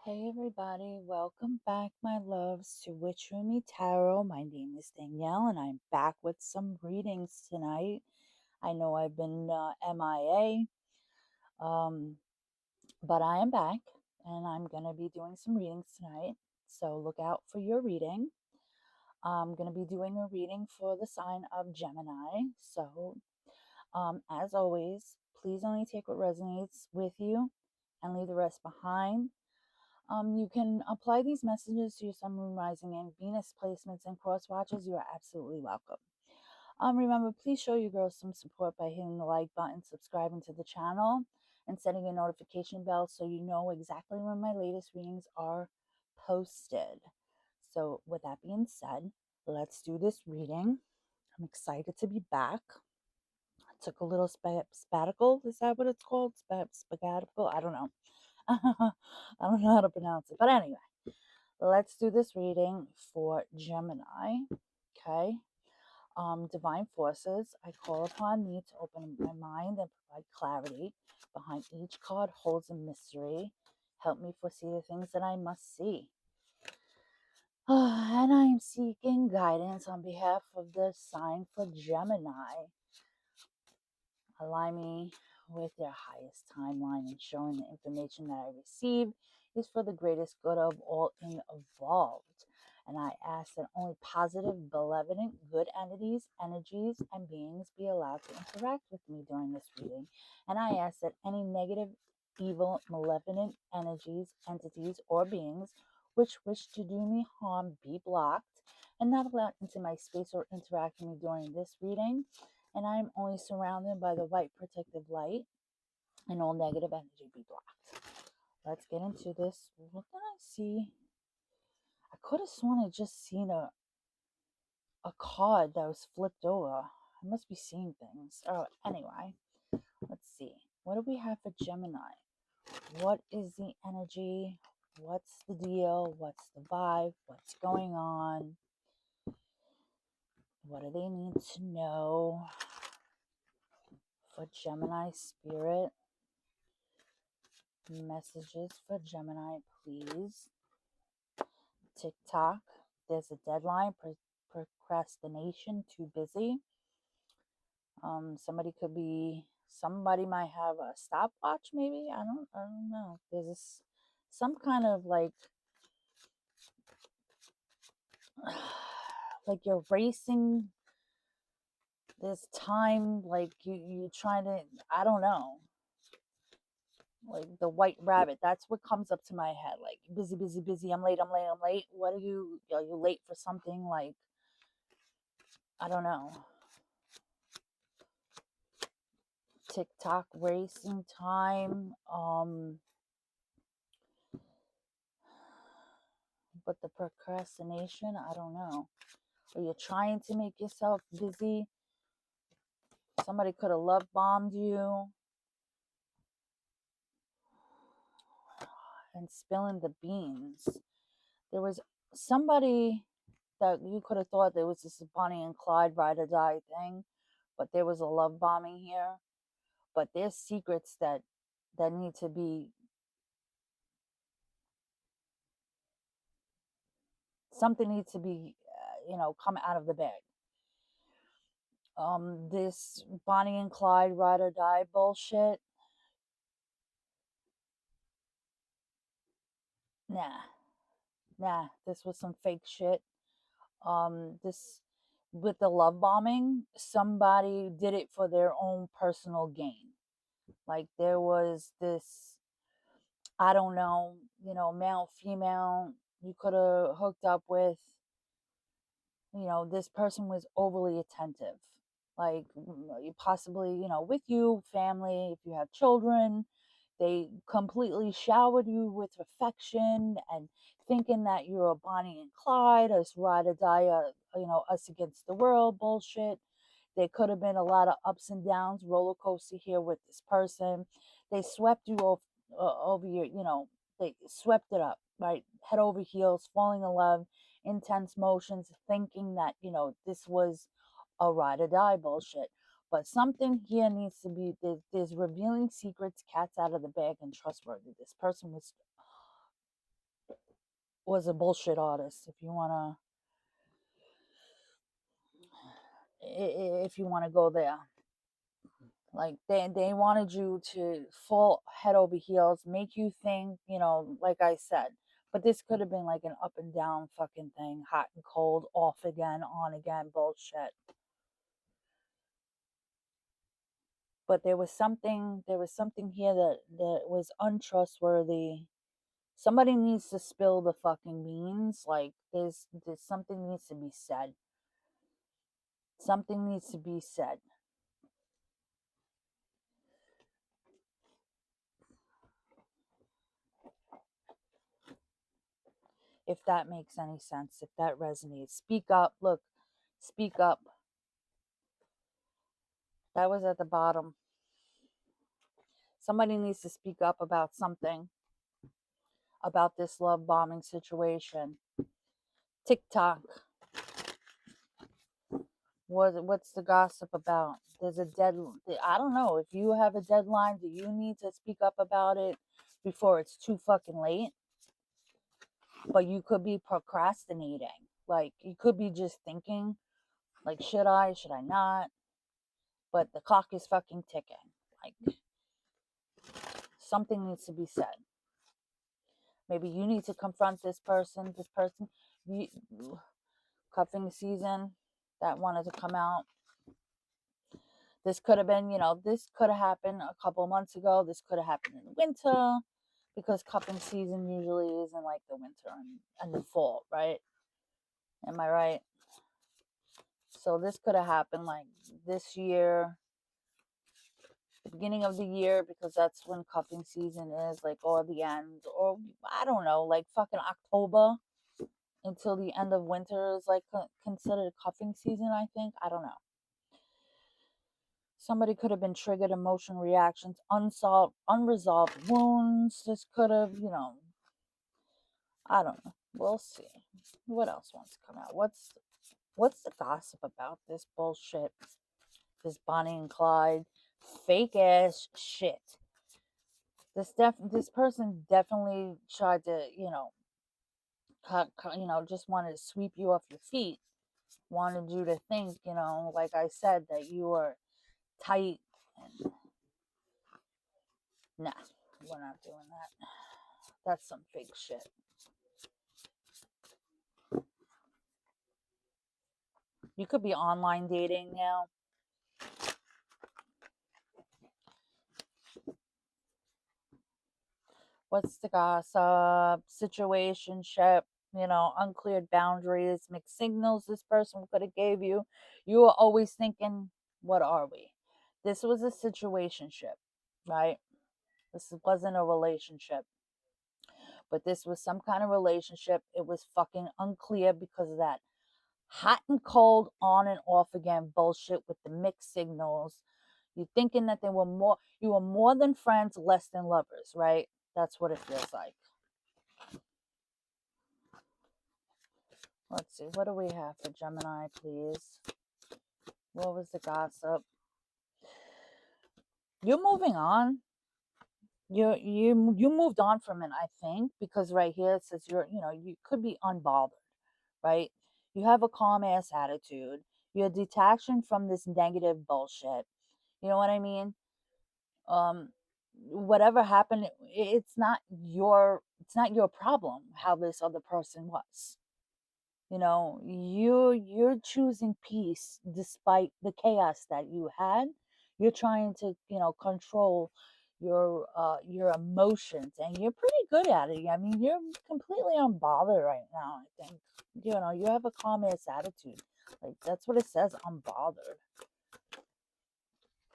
Hey everybody, welcome back, my loves, to Witch Roomy Tarot. My name is Danielle, and I'm back with some readings tonight. I know I've been MIA, um, but I am back, and I'm going to be doing some readings tonight. So look out for your reading. I'm going to be doing a reading for the sign of Gemini. So, as always, please only take what resonates with you and leave the rest behind. You can apply these messages to your sun, moon, rising, and Venus placements and cross watches. You are absolutely welcome. Remember, please show your girls some support by hitting the like button, subscribing to the channel, and setting a notification bell so you know exactly when my latest readings are posted. So, with that being said, let's do this reading. I'm excited to be back. I took a little sabbatical. Is that what it's called? Sabbatical? I don't know. I don't know how to pronounce it. But anyway, let's do this reading for Gemini. Okay. Divine forces, I call upon me to open my mind and provide clarity. Behind each card holds a mystery. Help me foresee the things that I must see. And I am seeking guidance on behalf of the sign for Gemini. Align me with their highest timeline, ensuring the information that I receive is for the greatest good of all involved. And I ask that only positive, benevolent, good entities, energies, and beings be allowed to interact with me during this reading. And I ask that any negative, evil, malevolent energies, entities, or beings which wish to do me harm be blocked and not allowed into my space or interact with me during this reading. And I am only surrounded by the white protective light, and all negative energy be blocked. Let's get into this. What did I see? I could have sworn I just seen a card that was flipped over. I must be seeing things. Oh, anyway, let's see. What do we have for Gemini? What is the energy? What's the deal? What's the vibe? What's going on? What do they need to know for Gemini spirit? Messages for Gemini, please. TikTok, there's a deadline. Procrastination, too busy. Somebody might have a stopwatch, maybe. I don't know. There's some kind of like you're racing this time, like you trying to, I don't know, like the white rabbit. That's what comes up to my head. Like busy, busy, busy. I'm late. I'm late. I'm late. What are you? Are you late for something? Like, I don't know. TikTok racing time. But the procrastination, I don't know. Are you trying to make yourself busy? Somebody could have love bombed you and spilling the beans. There was somebody that you could have thought there was this Bonnie and Clyde ride or die thing, but there was a love bombing here. But there's secrets that need to be, something needs to be, come out of the bag. This Bonnie and Clyde ride or die bullshit. Nah, this was some fake shit. This with the love bombing, somebody did it for their own personal gain. Like there was this, I don't know, male, female, you could have hooked up with, this person was overly attentive. Like possibly, with you, family, if you have children, they completely showered you with affection and thinking that you're a Bonnie and Clyde, us ride or die, us against the world bullshit. There could have been a lot of ups and downs, roller coaster here with this person. They swept you over your, they swept it up, right? Head over heels, falling in love, intense motions, thinking that, this was a ride or die bullshit. But something here needs to be, there's revealing secrets, cats out of the bag, and trustworthy. This person was was a bullshit artist. If you want to go there, like they wanted you to fall head over heels, make you think, like I said. But this could have been like an up and down fucking thing, hot and cold, off again, on again, bullshit. But there was something here that was untrustworthy. Somebody needs to spill the fucking beans. Like there's something needs to be said. Something needs to be said. If that makes any sense, if that resonates, speak up. Look, speak up. That was at the bottom. Somebody needs to speak up about something, about this love bombing situation. TikTok. What's the gossip about? There's a I don't know. If you have a deadline, do you need to speak up about it before it's too fucking late? But you could be procrastinating. Like, you could be just thinking, like, should I not? But the clock is fucking ticking. Like, something needs to be said. Maybe you need to confront this person. You, cuffing season that wanted to come out. This could have been, this could have happened a couple months ago. This could have happened in the winter, because cuffing season usually is in like the winter and the fall, right? Am I right? So this could have happened like this year, the beginning of the year, because that's when cuffing season is, like, or the end, or I don't know, like fucking October until the end of winter is like considered cuffing season, I think. I don't know. Somebody could have been triggered emotion reactions, unresolved wounds. This could have, I don't know. We'll see. What else wants to come out? What's the gossip about this bullshit? This Bonnie and Clyde fake ass shit. This person definitely tried to, just wanted to sweep you off your feet. Wanted you to think, like I said, that you were tight. And nah, we're not doing that. That's some fake shit. You could be online dating now. What's the gossip? Situationship, uncleared boundaries, mixed signals this person could have gave you. You were always thinking, what are we? This was a situationship, right? This wasn't a relationship. But this was some kind of relationship. It was fucking unclear because of that hot and cold, on and off again bullshit with the mixed signals. You thinking that you were more than friends, less than lovers, right? That's what it feels like. Let's see, what do we have for Gemini, please? What was the gossip? You're moving on. You moved on from it, I think, because right here it says you could be unbothered, right? You have a calm ass attitude. You're detaching from this negative bullshit. You know what I mean? Um, whatever happened, it's not your problem how this other person was. You're choosing peace despite the chaos that you had. You're trying to, control your emotions, and you're pretty good at it. I mean, you're completely unbothered right now, I think. You have a calm ass attitude. Like, that's what it says, unbothered.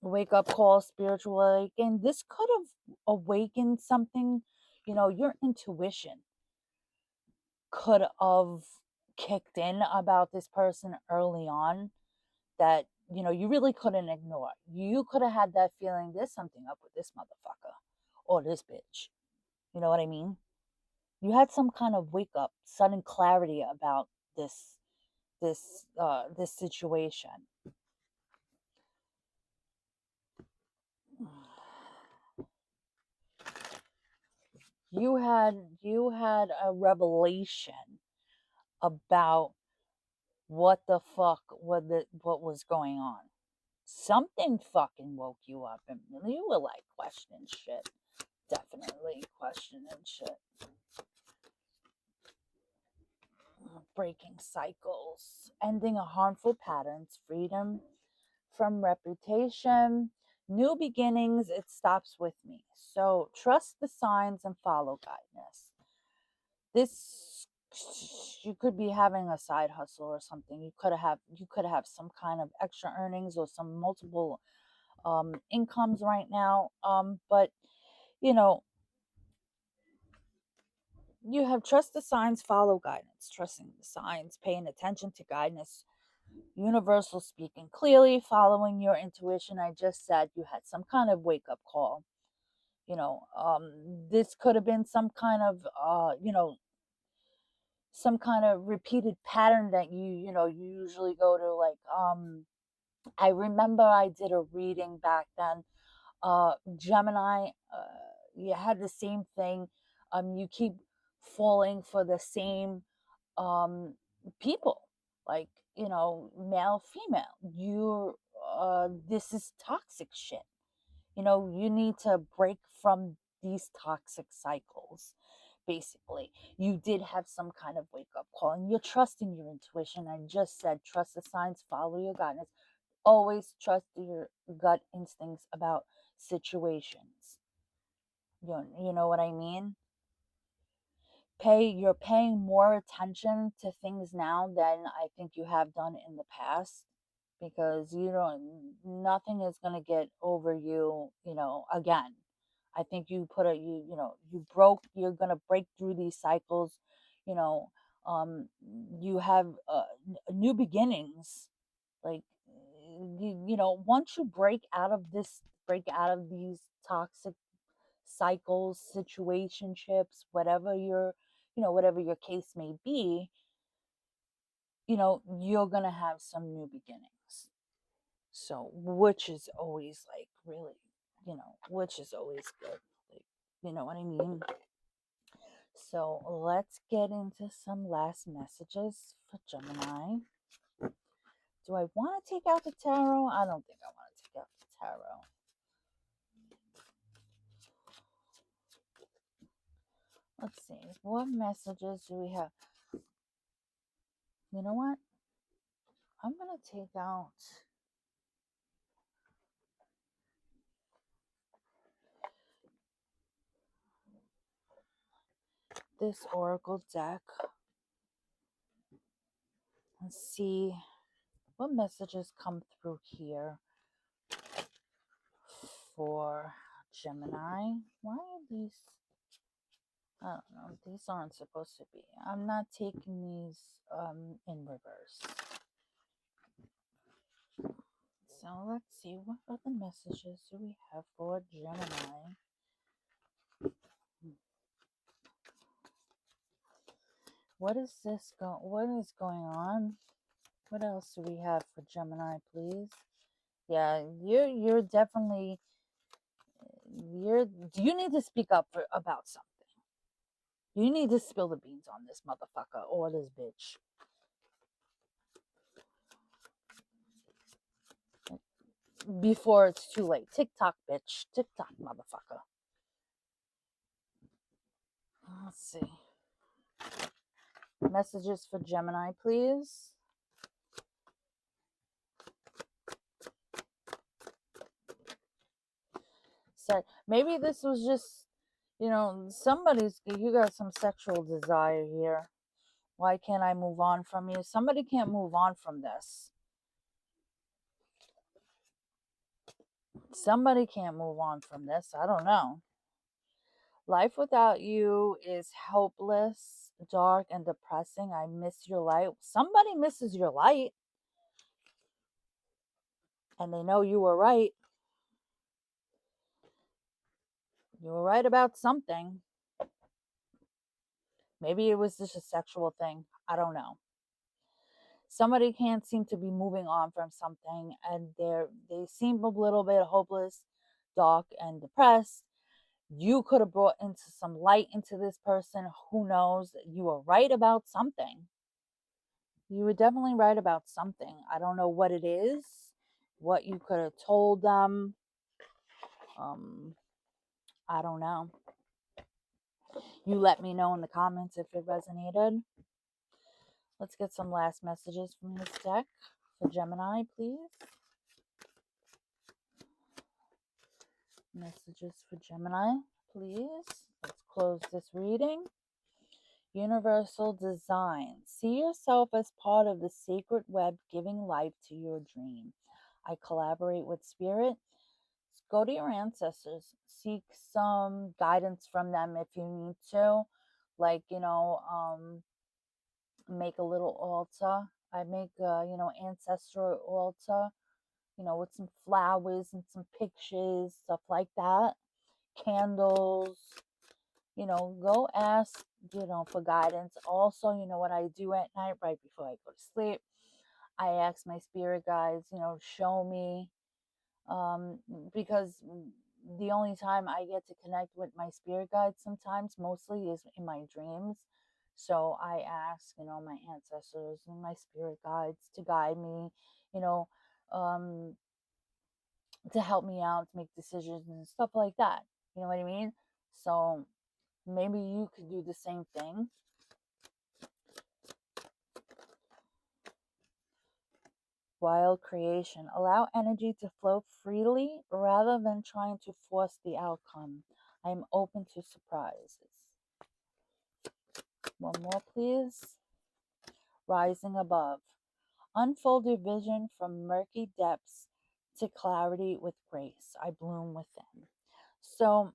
Wake up call, spiritual awakening. This could have awakened something, your intuition could have kicked in about this person early on that you really couldn't ignore. You could have had that feeling, there's something up with this motherfucker or this bitch. You know what I mean? You had some kind of wake up, sudden clarity about this situation. you had a revelation about what the fuck what was going on. Something fucking woke you up and you were like questioning shit. Definitely questioning shit. Breaking cycles, ending a harmful patterns, freedom from reputation, new beginnings, it stops with me. So trust the signs and follow guidance. This, you could be having a side hustle or something. You could have some kind of extra earnings or some multiple incomes right now. But you know, you have trust the signs, follow guidance, trusting the signs, paying attention to guidance, universal speaking clearly, following your intuition. I just said you had some kind of wake up call. You know, this could have been some kind of repeated pattern that you usually go to. Like, I remember I did a reading back then. Gemini, you had the same thing. You keep falling for the same um people, like, male, female. This is toxic shit. You need to break from these toxic cycles. Basically, you did have some kind of wake up call and you're trusting your intuition. I just said trust the signs, follow your guidance. Always trust your gut instincts about situations. You know what I mean? You're paying more attention to things now than I think you have done in the past, because nothing is going to get over you again. I think you put a you know you broke you're going to break through these cycles. you know um you have new beginnings, like, once you break out of these toxic cycles, situationships, whatever your case may be, you're going to have some new beginnings. So, which is always like really, which is always good. Like, you know what I mean? So, let's get into some last messages for Gemini. Do I want to take out the tarot? I don't think I want to take out the tarot. Let's see. What messages do we have? You know what? I'm going to take out this oracle deck and see what messages come through here for Gemini. Why are these? I don't know. These aren't supposed to be. I'm not taking these in reverse. So let's see. What other messages do we have for Gemini? What is going on? What else do we have for Gemini, please? Yeah, you're definitely you need to speak up about something. You need to spill the beans on this motherfucker or this bitch before it's too late. TikTok, bitch. TikTok, motherfucker. Let's see. Messages for Gemini, please. Said maybe this was just, you got some sexual desire here. Why can't I move on from you? Somebody can't move on from this. Somebody can't move on from this. I don't know. Life without you is hopeless, dark, and depressing. I miss your light. Somebody misses your light, and they know you were right. You were right about something. Maybe it was just a sexual thing. I don't know. Somebody can't seem to be moving on from something, and they seem a little bit hopeless, dark, and depressed. You could have brought into some light into this person. Who knows? You were right about something. You were definitely right about something. I don't know what it is, what you could have told them. Um, I don't know. You let me know in the comments if it resonated. Let's get some last messages from this deck for Gemini, please. Messages for Gemini, please. Let's close this reading. Universal design. See yourself as part of the sacred web giving life to your dream. I collaborate with spirit. Go to your ancestors. Seek some guidance from them if you need to. Like, make a little altar. I make ancestral altar, with some flowers and some pictures, stuff like that. Candles, go ask, for guidance. Also, what I do at night right before I go to sleep, I ask my spirit guides, show me, because the only time I get to connect with my spirit guides sometimes, mostly, is in my dreams. So I ask, my ancestors and my spirit guides to guide me, you know, um, to help me out to make decisions and stuff like that. You know what I mean? So maybe you could do the same thing. Wild creation. Allow energy to flow freely rather than trying to force the outcome. I am open to surprises. One more, please. Rising above. Unfold your vision from murky depths to clarity with grace. I bloom within. So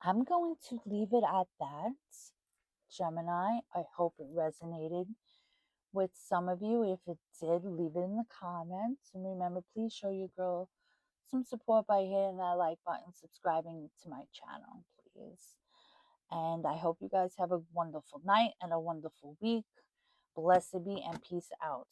I'm going to leave it at that. Gemini, I hope it resonated with some of you. If it did, leave it in the comments. And remember, please show your girl some support by hitting that like button, subscribing to my channel, please. And I hope you guys have a wonderful night and a wonderful week. Blessed be and peace out.